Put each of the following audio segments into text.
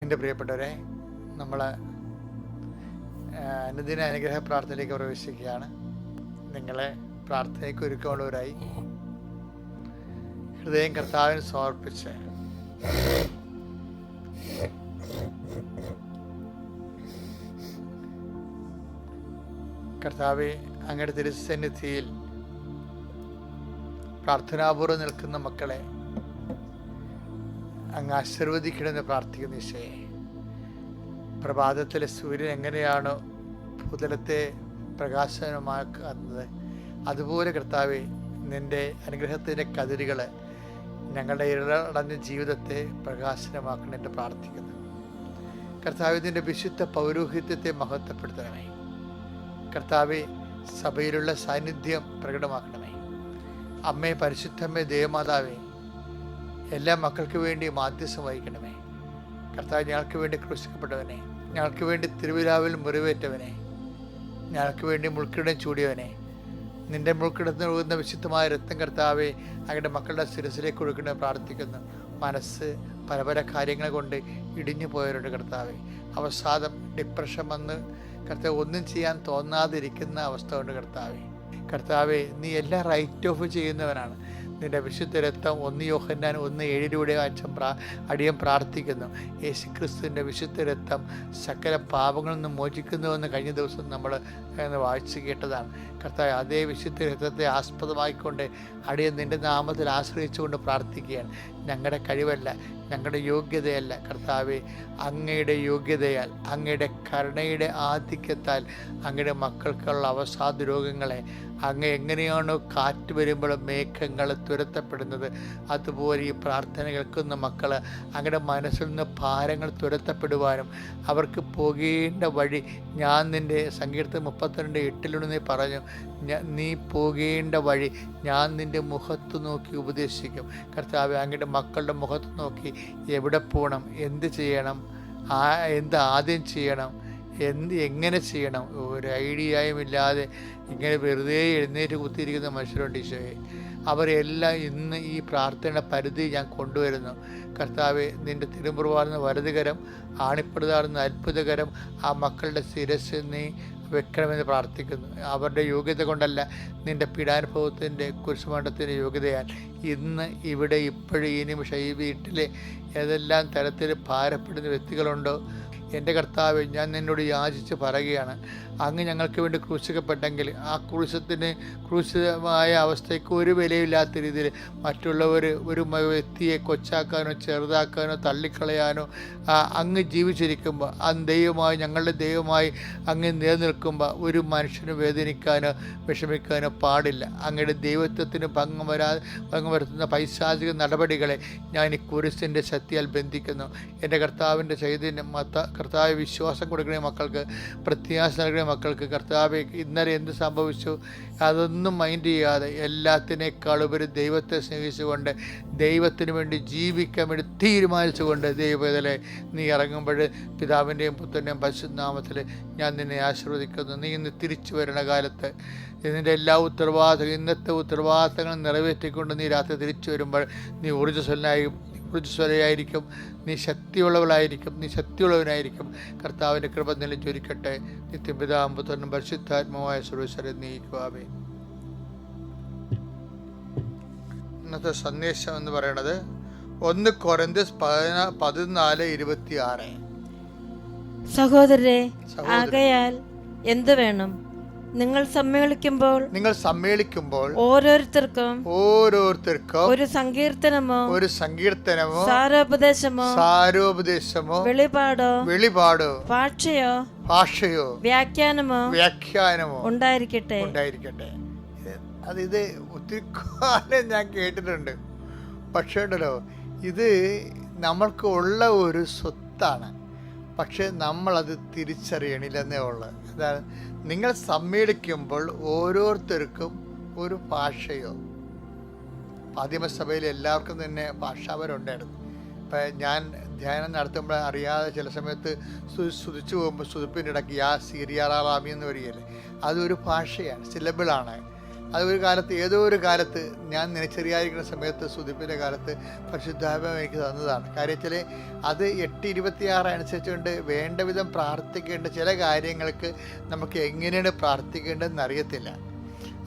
എൻ്റെ പ്രിയപ്പെട്ടവരെ, നമ്മൾ അനുദിന അനുഗ്രഹ പ്രാർത്ഥനയിലേക്ക് പ്രവേശിക്കുകയാണ്. നിങ്ങളെ പ്രാർത്ഥനയ്ക്ക് ഒരുക്കമുള്ളവരായി ഹൃദയം കർത്താവിന് സമർപ്പിച്ച് കർത്താവെ, അങ്ങയുടെ തിരുസന്നിധിയിൽ പ്രാർത്ഥനാപൂർവ്വം നിൽക്കുന്ന മക്കളെ അങ്ങ് ആശീർവദിക്കണമെന്ന് പ്രാർത്ഥിക്കുന്ന ഈശോയെ, പ്രഭാതത്തിലെ സൂര്യൻ എങ്ങനെയാണോ ഭൂതലത്തെ പ്രകാശനമാക്കുന്നത്, അതുപോലെ കർത്താവെ നിൻ്റെ അനുഗ്രഹത്തിൻ്റെ കതിരുകൾ ഞങ്ങളുടെ ഇടടഞ്ഞ ജീവിതത്തെ പ്രകാശനമാക്കണമെന്ന് പ്രാർത്ഥിക്കുന്നു. കർത്താവെ, നിൻ്റെ വിശുദ്ധ പൗരോഹിത്യത്തെ മഹത്വപ്പെടുത്തണമേ. കർത്താവെ, സഭയിലുള്ള സാന്നിധ്യം പ്രകടമാക്കണമേ. അമ്മേ, പരിശുദ്ധമ്മേ, ദേവമാതാവേ, എല്ലാ മക്കൾക്ക് വേണ്ടി മാധ്യസ്ഥം വഹിക്കണമേ. കർത്താവ്, ഞങ്ങൾക്ക് വേണ്ടി ക്രൂശിക്കപ്പെട്ടവനെ, ഞങ്ങൾക്ക് വേണ്ടി തിരുവിലാവിൽ മുറിവേറ്റവനെ, ഞങ്ങൾക്ക് വേണ്ടി മുൾക്കിടം ചൂടിയവനെ, നിന്റെ മുൾക്കിടത്തിന് ഒഴുകുന്ന വിശുദ്ധമായ രക്തം കർത്താവെ അങ്ങയുടെ മക്കളുടെ ശിരസിലേക്ക് ഒഴുകണമെന്ന് പ്രാർത്ഥിക്കുന്നു. മനസ്സ് പല പല കാര്യങ്ങൾ കൊണ്ട് ഇടിഞ്ഞു പോയവരുണ്ട് കർത്താവെ. അവസാദം, ഡിപ്രഷൻ വന്ന് കർത്താവ് ഒന്നും ചെയ്യാൻ തോന്നാതിരിക്കുന്ന അവസ്ഥ കൊണ്ട് കർത്താവെ നീ എല്ലാം റൈറ്റ് ഓഫ് ചെയ്യുന്നവനാണ്. നിന്റെ വിശുദ്ധ രക്തം 1 യോഹന്നാൻ 1:7 അടിയം പ്രാർത്ഥിക്കുന്നു. യേശുക്രിസ്തുവിൻ്റെ വിശുദ്ധ രക്തം സകല പാപങ്ങളിൽ നിന്നും മോചിക്കുന്നുവെന്ന് കഴിഞ്ഞ ദിവസം നമ്മൾ വായിച്ചു കേട്ടതാണ്. കർത്താവ്, അതേ വിശുദ്ധ രക്തത്തെ ആസ്പദമായിക്കൊണ്ട് അടിയൻ നിൻ്റെ നാമത്തിൽ ആശ്രയിച്ചുകൊണ്ട് പ്രാർത്ഥിക്കുകയാണ്. ഞങ്ങളുടെ കഴിവല്ല, ഞങ്ങളുടെ യോഗ്യതയല്ല കർത്താവെ, അങ്ങയുടെ യോഗ്യതയാൽ, അങ്ങയുടെ കരുണയുടെ ആധിക്യത്താൽ അങ്ങയുടെ മക്കൾക്കുള്ള അവസാദ രോഗങ്ങളെ അങ്ങ് എങ്ങനെയാണോ കാറ്റ് വരുമ്പോൾ മേഘങ്ങൾ തുരത്തപ്പെടുന്നത്, അതുപോലെ ഈ പ്രാർത്ഥന കേൾക്കുന്ന മക്കൾ അങ്ങയുടെ മനസ്സിൽ നിന്ന് ഭാരങ്ങൾ തുരത്തപ്പെടുവാനും അവർക്ക് പോകേണ്ട വഴി ഞാൻ നിൻ്റെ സങ്കീർത്തനം 32:8 നീ പറഞ്ഞു, നീ പോകേണ്ട വഴി ഞാൻ നിൻ്റെ മുഖത്ത് നോക്കി ഉപദേശിക്കും. കർത്താവെ, അങ്ങയുടെ മക്കളുടെ മുഖത്ത് നോക്കി എവിടെ പോകണം, എന്ത് ചെയ്യണം, എന്ത് ആദ്യം ചെയ്യണം, എങ്ങനെ ചെയ്യണം, ഒരു ഐഡിയയും ഇല്ലാതെ ഇങ്ങനെ വെറുതെ എഴുന്നേറ്റ് കുത്തിയിരിക്കുന്ന മനുഷ്യരുണ്ട് ഈശോയെ. അവരെല്ലാം ഇന്ന് ഈ പ്രാർത്ഥനയുടെ പരിധി ഞാൻ കൊണ്ടുവരുന്നു. കർത്താവെ, നിൻ്റെ തിരുമുറുവാർന്ന വലതുകരം, ആണിപ്പെടുതാറുന്ന അത്ഭുതകരം ആ മക്കളുടെ ശിരസ് നീ വെക്കണമെന്ന് പ്രാർത്ഥിക്കുന്നു. അവരുടെ യോഗ്യത കൊണ്ടല്ല, നിൻ്റെ പീഡാനുഭവത്തിൻ്റെ കുരിശുമരണത്തിൻ്റെ യോഗ്യതയാൽ ഇന്ന് ഇവിടെ ഇപ്പോഴും ഈ നിമിഷം ഈ വീട്ടിലെ ഏതെല്ലാം തരത്തിൽ ഭാരപ്പെടുന്ന വ്യക്തികളുണ്ടോ, എൻ്റെ കർത്താവ്, ഞാൻ നിന്നോട് യാചിച്ച് പറയുകയാണ്, അങ്ങ് ഞങ്ങൾക്ക് വേണ്ടി ക്രൂശിക്കപ്പെട്ടെങ്കിൽ ആ ക്രൂശിതമായ അവസ്ഥയ്ക്ക് ഒരു വിലയില്ലാത്ത രീതിയിൽ മറ്റുള്ളവർ ഒരു വ്യക്തിയെ കൊച്ചാക്കാനോ ചെറുതാക്കാനോ തള്ളിക്കളയാനോ അങ്ങ് ജീവിച്ചിരിക്കുമ്പോൾ ഞങ്ങളുടെ ദൈവമായി അങ്ങ് നിലനിൽക്കുമ്പോൾ ഒരു മനുഷ്യന് വേദനിക്കാനോ വിഷമിക്കാനോ പാടില്ല. അങ്ങയുടെ ദൈവത്വത്തിന് ഭംഗം വരുത്തുന്ന പൈശാചിക നടപടികളെ ഞാൻ ഈ കുരിശിൻ്റെ ശക്തിയാൽ ബന്ധിക്കുന്നു. എൻ്റെ കർത്താവിൻ്റെ ചൈതന്യം കർത്താവ് വിശ്വാസം കൊടുക്കണേ മക്കൾക്ക്, പ്രത്യാശ നൽകണേ മക്കൾക്ക്. കർത്താവ്, ഇന്നലെ എന്ത് സംഭവിച്ചു അതൊന്നും മൈൻഡ് ചെയ്യാതെ എല്ലാത്തിനേക്കാളുപരി ദൈവത്തെ സ്നേഹിച്ചുകൊണ്ട് ദൈവത്തിന് വേണ്ടി ജീവിക്കാൻ വേണ്ടി തീരുമാനിച്ചുകൊണ്ട് ദൈവത്തിലെ നീ ഇറങ്ങുമ്പോൾ പിതാവിൻ്റെയും പുത്രൻ്റെയും പരിശുദ്ധനാമത്തിൽ ഞാൻ നിന്നെ ആശീർവദിക്കുന്നു. നീ ഇന്ന് തിരിച്ചു വരുന്ന കാലത്ത് ഇതിൻ്റെ എല്ലാ ഇന്നത്തെ ഉത്തരവാദിത്തങ്ങളും നിറവേറ്റിക്കൊണ്ട് നീ രാത്രി തിരിച്ചു വരുമ്പോൾ നീ ഊർജ്ജസ്വലയായിരിക്കും, നീ ശക്തിയുള്ളവളായിരിക്കും, നീ ശക്തിയുള്ളവനായിരിക്കും. കർത്താവിൻ്റെ കൃപ നിലച്ചൊരിക്കട്ടെ. നിത്യപിതാവും പുത്രനും പരിശുദ്ധാത്മാവായ സർവ്വേശ്വരൻ നീക്കുവാമേ. ഇന്നത്തെ സന്ദേശം എന്ന് പറയുന്നത് 1 കൊരിന്ത്യർ 14:26. സഹോദരരെ, ആകയാൽ എന്ത് വേണം? നിങ്ങൾ സമ്മേളിക്കുമ്പോൾ ഓരോരുത്തർക്കും ഒരു സങ്കീർത്തനമോ സാരോപദേശമോ വെളിപാടോ ഭാഷയോ വ്യാഖ്യാനമോ ഉണ്ടായിരിക്കട്ടെ. ഇത് ഒത്തിരി കാലം ഞാൻ കേട്ടിട്ടുണ്ട്. പക്ഷേ ഉണ്ടല്ലോ, ഇത് നമ്മൾക്ക് ഉള്ള ഒരു സ്വത്താണ്. പക്ഷെ നമ്മളത് തിരിച്ചറിയണില്ലെന്നേ ഉള്ളു. അതാണ്, നിങ്ങൾ സമ്മേളിക്കുമ്പോൾ ഓരോരുത്തർക്കും ഒരു ഭാഷയോ. ആദിമസഭയിൽ എല്ലാവർക്കും തന്നെ ഭാഷാപരമുണ്ടായിരുന്നു. ഇപ്പം ഞാൻ ധ്യാനം നടത്തുമ്പോൾ അറിയാതെ ചില സമയത്ത് സ്തുതിച്ചു പോകുമ്പോൾ സ്തുതിപ്പിൻ്റെ ഇടയ്ക്ക് യാ സീരിയാറാമി എന്ന് വരികയല്ലേ, അതൊരു ഭാഷയാണ്, സിലബിളാണ്. അത് ഒരു കാലത്ത്, ഏതോ ഒരു കാലത്ത് ഞാൻ ചെറിയായിരിക്കുന്ന സമയത്ത്, സ്തുതിപ്പിൻ്റെ കാലത്ത് പരിശുദ്ധാത്മാവ് എനിക്ക് തന്നതാണ്. കാര്യം വെച്ചാൽ അത് 8:26 അനുസരിച്ചുകൊണ്ട് വേണ്ട വിധം പ്രാർത്ഥിക്കേണ്ട ചില കാര്യങ്ങൾക്ക് നമുക്ക് എങ്ങനെയാണ് പ്രാർത്ഥിക്കേണ്ടതെന്ന് അറിയത്തില്ല.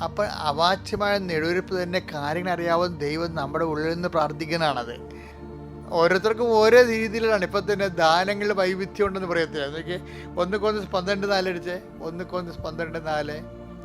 അപ്പം അവാച്യമായ നെടുവീർപ്പ് തന്നെ കാര്യങ്ങൾ അറിയാവുന്ന ദൈവം നമ്മുടെ ഉള്ളിൽ നിന്ന് പ്രാർത്ഥിക്കുന്നതാണത്. ഓരോരുത്തർക്കും ഓരോ രീതിയിലാണ്. ഇപ്പം തന്നെ ദാനങ്ങളിൽ വൈവിധ്യം ഉണ്ടെന്ന് പറയത്തില്ല. എന്നൊക്കെ 1 കൊരിന്ത്യർ 12:4 അടിച്ചേ. 1 കൊരിന്ത്യർ 12:4.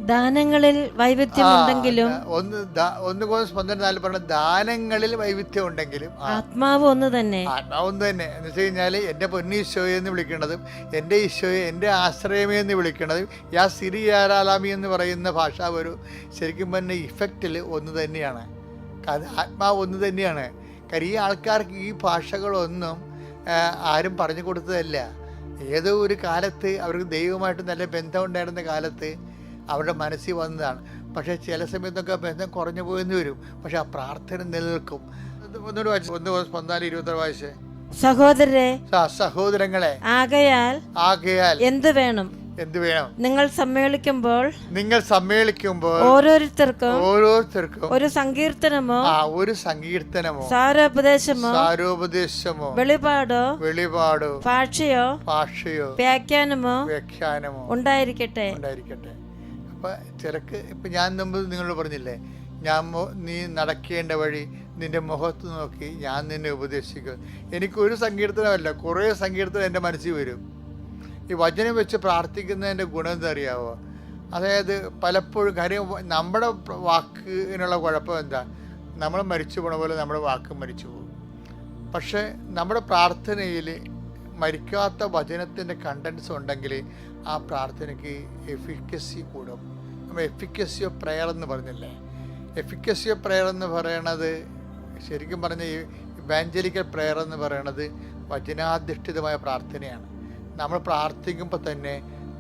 ദാനങ്ങളിൽ വൈവിധ്യമുണ്ടെങ്കിലും 1 കൊരിന്ത്യർ 12:4 പറഞ്ഞ ദാനങ്ങളിൽ വൈവിധ്യം ഉണ്ടെങ്കിലും ആത്മാവ് ഒന്ന് തന്നെ. ആത്മാവ് ഒന്ന് തന്നെ എന്ന് വെച്ച് കഴിഞ്ഞാൽ എൻ്റെ പൊന്നീശോയെ എന്ന് വിളിക്കേണ്ടതും എൻ്റെ ഈശോയെ എൻ്റെ ആശ്രയമേ എന്ന് വിളിക്കേണ്ടതും യാ സിരിയാരാലാമി എന്ന് പറയുന്ന ഭാഷ ഒരു ശരിക്കും പറഞ്ഞ ഇഫക്റ്റിൽ ഒന്ന് തന്നെയാണ്. ആത്മാവ് ഒന്ന് തന്നെയാണ്. കാര്യം ഈ ആൾക്കാർക്ക് ഈ ഭാഷകളൊന്നും ആരും പറഞ്ഞു കൊടുത്തതല്ല. ഏതോ ഒരു കാലത്ത് അവർക്ക് ദൈവമായിട്ട് നല്ല ബന്ധം ഉണ്ടായിരുന്ന കാലത്ത് അവരുടെ മനസ്സിൽ വന്നതാണ്. പക്ഷേ ചില സമയത്തൊക്കെ ബന്ധം കുറഞ്ഞു പോയെന്ന് വരും. പക്ഷെ ആ പ്രാർത്ഥന നിലനിൽക്കും. ഒന്നുകൂടി വായിച്ചു. 1 കൊരിന്ത്യർ 14:26 വായിച്ചേ. സഹോദരരെ, സഹോദരങ്ങളെ, ആകയാൽ എന്ത് വേണം? നിങ്ങൾ സമ്മേളിക്കുമ്പോൾ ഓരോരുത്തർക്കും ഒരു സങ്കീർത്തനമോ സാരോപദേശമോ വെളിപാടോ ഭാഷയോ വ്യാഖ്യാനമോ ഉണ്ടായിരിക്കട്ടെ. അപ്പൊ ചിലക്ക് ഇപ്പൊ ഞാൻ മുമ്പ് നിങ്ങളോട് പറഞ്ഞില്ലേ, നീ നടക്കേണ്ട വഴി നിന്റെ മുഖത്ത് നോക്കി ഞാൻ നിന്നെ ഉപദേശിക്കും. എനിക്കൊരു സങ്കീർത്തനമല്ല, കുറേ സങ്കീർത്തനം എൻ്റെ മനസ്സിൽ വരും. ഈ വചനം വെച്ച് പ്രാർത്ഥിക്കുന്നതിൻ്റെ ഗുണം എന്താ അറിയാവോ? അതായത് പലപ്പോഴും കാര്യം നമ്മുടെ വാക്കിനുള്ള കുഴപ്പം എന്താ, നമ്മൾ മരിച്ചു പോണ പോലെ നമ്മുടെ വാക്ക് മരിച്ചു പോകും. പക്ഷേ നമ്മുടെ പ്രാർത്ഥനയിൽ മരിക്കാത്ത വചനത്തിൻ്റെ കണ്ടൻസ് ഉണ്ടെങ്കിൽ ആ പ്രാർത്ഥനയ്ക്ക് എഫിക്കസി കൂടും. നമ്മൾ എഫിക്കസി ഓഫ് പ്രെയർ എന്ന് പറഞ്ഞില്ലേ? എഫിക്കസി ഓഫ് പ്രെയർ എന്ന് പറയണത് ശരിക്കും പറഞ്ഞ ഇവാഞ്ചലിക്കൽ പ്രെയർ എന്ന് പറയണത് വചനാധിഷ്ഠിതമായ പ്രാർത്ഥനയാണ്. നമ്മൾ പ്രാർത്ഥിക്കുമ്പോൾ തന്നെ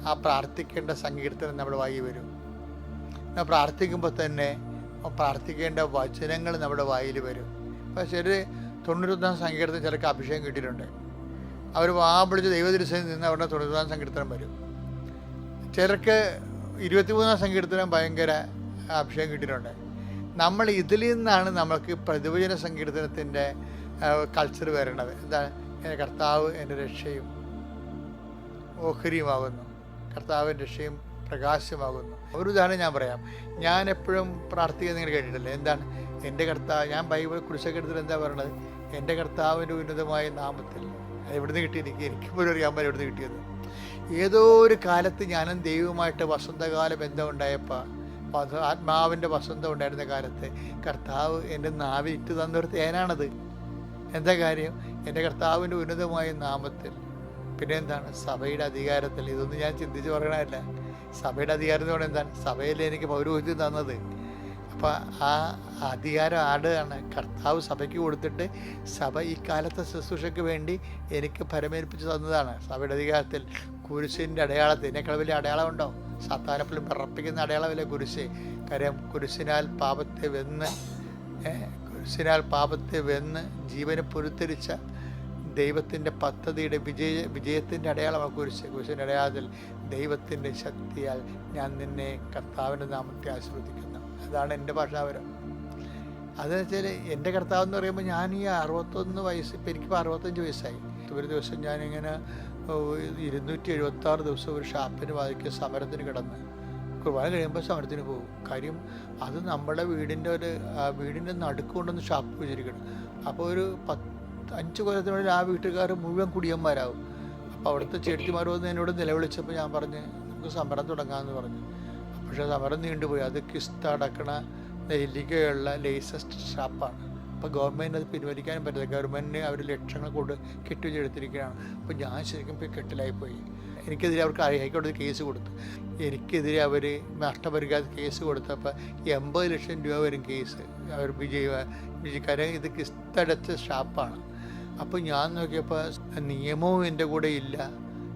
ആ പ്രാർത്ഥിക്കേണ്ട സങ്കീർത്തനം നമ്മുടെ വായിൽ വരും. പ്രാർത്ഥിക്കുമ്പോൾ തന്നെ പ്രാർത്ഥിക്കേണ്ട വചനങ്ങൾ നമ്മുടെ വായിൽ വരും. അപ്പോൾ ചില 91 സങ്കീർത്തനം ചിലർക്ക് അഭിഷേകം കിട്ടിയിട്ടുണ്ട്. അവർ വാ വിളിച്ച് ദൈവതിരുസന്നിധിയിൽ നിന്ന് അവരുടെ 91 സങ്കീർത്തനം വരും. ചിലർക്ക് 23 സങ്കീർത്തനം ഭയങ്കര അഭിഷേകം കിട്ടിയിട്ടുണ്ട്. നമ്മൾ ഇതിൽ നിന്നാണ് നമ്മൾക്ക് പ്രതിവചന സങ്കീർത്തനത്തിൻ്റെ കൾച്ചർ വരണത്. എന്താണ്? എൻ്റെ കർത്താവ് എൻ്റെ രക്ഷയും ഓഹരിയുമാകുന്നു, കർത്താവിൻ്റെ രക്ഷയും പ്രകാശമാകുന്നു. ഒരു ഉദാഹരണം ഞാൻ പറയാം. ഞാൻ എപ്പോഴും പ്രാർത്ഥിക്കുന്നത് നിങ്ങൾ കേട്ടിട്ടില്ലേ? എന്താണ്? എൻ്റെ കർത്താവ്, ഞാൻ ബൈബിൾ കുരിശൊക്കെ എടുത്തിട്ട് എന്താ പറയണത്? എൻ്റെ കർത്താവിൻ്റെ ഉന്നതമായ നാമത്തിൽ. എവിടുന്ന് കിട്ടി? എനിക്ക് പോലും അറിയാൻ പറ്റും എവിടുന്ന് കിട്ടിയത്. ഏതോ ഒരു കാലത്ത് ഞാനും ദൈവവുമായിട്ട് വസന്തകാല ബന്ധം ഉണ്ടായപ്പോൾ, ആത്മാവിൻ്റെ വസന്തം ഉണ്ടായിരുന്ന കാലത്ത് കർത്താവ് എൻ്റെ നാവിൽ ഇട്ട് തന്നൊരു തേനാണത്. എന്താ കാര്യം? എൻ്റെ കർത്താവിൻ്റെ ഉന്നതമായ നാമത്തിൽ. പിന്നെ എന്താണ്? സഭയുടെ അധികാരത്തിൽ. ഇതൊന്നും ഞാൻ ചിന്തിച്ച് പറയണമല്ല. സഭയുടെ അധികാരം എന്ന് പറയുന്നത് എന്താണ്? സഭയിൽ എനിക്ക് പൗരോഹിത്യം തന്നത്. അപ്പം ആ അധികാരം ആടാണ് കർത്താവ് സഭയ്ക്ക് കൊടുത്തിട്ട് സഭ ഈ കാലത്തെ ശുശ്രൂഷയ്ക്ക് വേണ്ടി എനിക്ക് പരമേൽപ്പിച്ച് തന്നതാണ്. സഭയുടെ അധികാരത്തിൽ കുരിശിൻ്റെ അടയാളത്തിൽ ഇതിനേക്കാൾ വലിയ അടയാളം ഉണ്ടോ? സാത്താനെപ്പോഴും വിറപ്പിക്കുന്ന അടയാളമില്ല കുരിശ്. കാര്യം കുരിശിനാൽ പാപത്തെ വെന്ന് ജീവനെ പൊരുത്തരിച്ച ദൈവത്തിൻ്റെ പദ്ധതിയുടെ വിജയത്തിൻ്റെ അടയാളമാണ് കുരിശ്. കുരിശിൻ്റെ അടയാളത്തിൽ ദൈവത്തിൻ്റെ ശക്തിയാൽ ഞാൻ നിന്നെ കർത്താവിൻ്റെ നാമത്തെ ആശീർവദിക്കുന്നു. അതാണ് എൻ്റെ ഭാഷാവരം. അതെന്ന് വെച്ചാൽ എൻ്റെ കർത്താവ് എന്ന് പറയുമ്പോൾ ഞാൻ ഈ 61 വയസ്സ്, ഇപ്പം എനിക്കിപ്പോൾ 65 വയസ്സായി. ഒരു ദിവസം ഞാനിങ്ങനെ 276 ദിവസം ഒരു ഷാപ്പിന് വാദിക്കുക സമരത്തിന് കിടന്ന് കുർബാന കഴിയുമ്പോൾ സമരത്തിന് പോകും. കാര്യം അത് നമ്മുടെ വീടിൻ്റെ നടുക്ക് കൊണ്ടൊന്ന് ഷാപ്പ് വെച്ചിരിക്കണം. അപ്പോൾ ഒരു 5 കൊല്ലത്തിനുള്ളിൽ ആ വീട്ടുകാർ മുഴുവൻ കുടിയന്മാരാകും. അപ്പോൾ അവിടുത്തെ ചേട്ടിമാർ വന്ന് എന്നോട് നിലവിളിച്ചപ്പോൾ ഞാൻ പറഞ്ഞ് നമുക്ക് സമരം തുടങ്ങാമെന്ന് പറഞ്ഞു. പക്ഷേ സമരം നീണ്ടുപോയി. അത് കിസ്ത അടക്കണ നെല്ലിക്കയുള്ള ലേസസ്റ്റ് ഷാപ്പാണ്. അപ്പോൾ ഗവൺമെൻറ് അത് പിൻവലിക്കാനും പറ്റില്ല. ഗവൺമെൻറ്റിന് അവർ ലക്ഷങ്ങൾ കൊണ്ട് കെട്ടുവെച്ചെടുത്തിരിക്കുകയാണ്. അപ്പോൾ ഞാൻ ശരിക്കും ഇപ്പോൾ കെട്ടിലായിപ്പോയി. എനിക്കെതിരെ അവർക്ക് ഹൈക്കോടതി കേസ് കൊടുത്തു. എനിക്കെതിരെ അവർ നഷ്ടപരിഹാര കേസ് കൊടുത്തപ്പോൾ 80 ലക്ഷം രൂപ വരും കേസ്. അവർ വിജയിക്കാരെ ഇത് കിസ്തടച്ച ഷാപ്പാണ്. അപ്പോൾ ഞാൻ നോക്കിയപ്പോൾ നിയമവും എൻ്റെ കൂടെ ഇല്ല.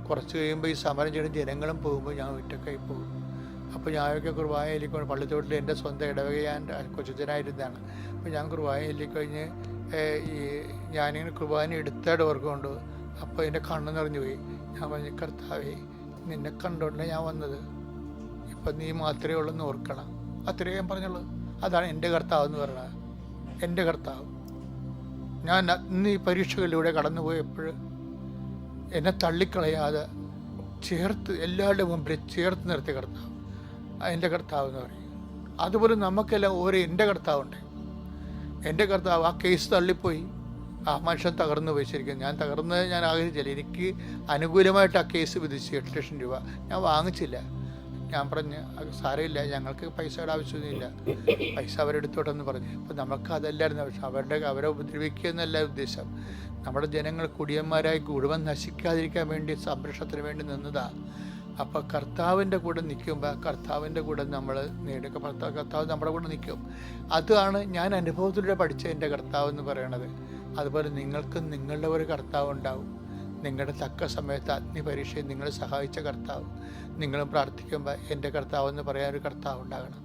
കുറച്ച് കഴിയുമ്പോൾ ഈ സമരം ചെയ്യുന്ന ജനങ്ങളും പോകുമ്പോൾ ഞാൻ ഒറ്റക്കായി പോകും. അപ്പോൾ ഞാനൊക്കെ കുർബാന ചൊല്ലിക്കൊണ്ട് പള്ളിത്തോട്ടിൽ എൻ്റെ സ്വന്തം ഇടവക ഞാൻ കൊച്ചുതനായിരുന്നതാണ്. അപ്പോൾ ഞാൻ കുർബാന ചൊല്ലിക്കഴിഞ്ഞ് ഞാനിങ്ങനെ കുർബാന എടുത്തായിട്ട് ഓർക്കുന്നുണ്ട്. അപ്പോൾ എൻ്റെ കണ്ണ് നിറഞ്ഞു പോയി. ഞാൻ പറഞ്ഞു, കർത്താവേ, നിന്നെ കണ്ടുകൊണ്ടാണ് ഞാൻ വന്നത്. ഇപ്പം നീ മാത്രമേ ഉള്ളെന്ന് ഓർക്കണം. അത്രയും പറഞ്ഞുള്ളൂ. അതാണ് എൻ്റെ കർത്താവ് എന്ന് പറയുന്നത്. എൻ്റെ കർത്താവ്. ഞാൻ ഇന്ന് ഈ പരീക്ഷകളിലൂടെ കടന്നുപോയപ്പോൾ എന്നെ തള്ളിക്കളയാതെ ചേർത്ത് എല്ലാവരുടെ മുമ്പിൽ ചേർത്ത് നിർത്തിയ കർത്താവ് എൻ്റെ കർത്താവ് എന്ന് പറയും. അതുപോലെ നമുക്കെല്ലാം ഓരോ എൻ്റെ കർത്താവുണ്ട്. എൻ്റെ കർത്താവ് ആ കേസ് തള്ളിപ്പോയി, ആ മനുഷ്യൻ തകർന്നു പോയി. ശരിക്കും ഞാൻ ആഗ്രഹിച്ചില്ല. എനിക്ക് അനുകൂലമായിട്ട് ആ കേസ് വിധിച്ചു 8 ലക്ഷം രൂപ. ഞാൻ വാങ്ങിച്ചില്ല. ഞാൻ പറഞ്ഞ് അത് സാരമില്ല, ഞങ്ങൾക്ക് പൈസയുടെ ആവശ്യമൊന്നുമില്ല, പൈസ അവരെടുത്തോട്ടെന്ന് പറഞ്ഞു. അപ്പം നമുക്ക് അതല്ലായിരുന്നു പക്ഷെ അവരെ ഉപദ്രവിക്കുക എന്നല്ല ഉദ്ദേശം. നമ്മുടെ ജനങ്ങൾ കുടിയന്മാരായി കുടുംബം നശിക്കാതിരിക്കാൻ വേണ്ടി സംരക്ഷണത്തിന് വേണ്ടി നിന്നതാ. അപ്പോൾ കർത്താവിൻ്റെ കൂടെ നിൽക്കുമ്പോൾ കർത്താവിൻ്റെ കൂടെ നമ്മൾ നേടുക. കർത്താവ് നമ്മുടെ കൂടെ നിൽക്കും. അതാണ് ഞാൻ അനുഭവത്തിലൂടെ പഠിച്ച എൻ്റെ കർത്താവ് എന്ന് പറയണത്. അതുപോലെ നിങ്ങൾക്കും നിങ്ങളുടെ ഒരു കർത്താവ് ഉണ്ടാവും. നിങ്ങളുടെ തക്ക സമയത്ത് അഗ്നിപരീക്ഷയിൽ നിങ്ങളെ സഹായിച്ച കർത്താവ്. നിങ്ങളും പ്രാർത്ഥിക്കുമ്പോൾ എൻ്റെ കർത്താവ് എന്ന് പറയാൻ ഒരു കർത്താവ് ഉണ്ടാകണം.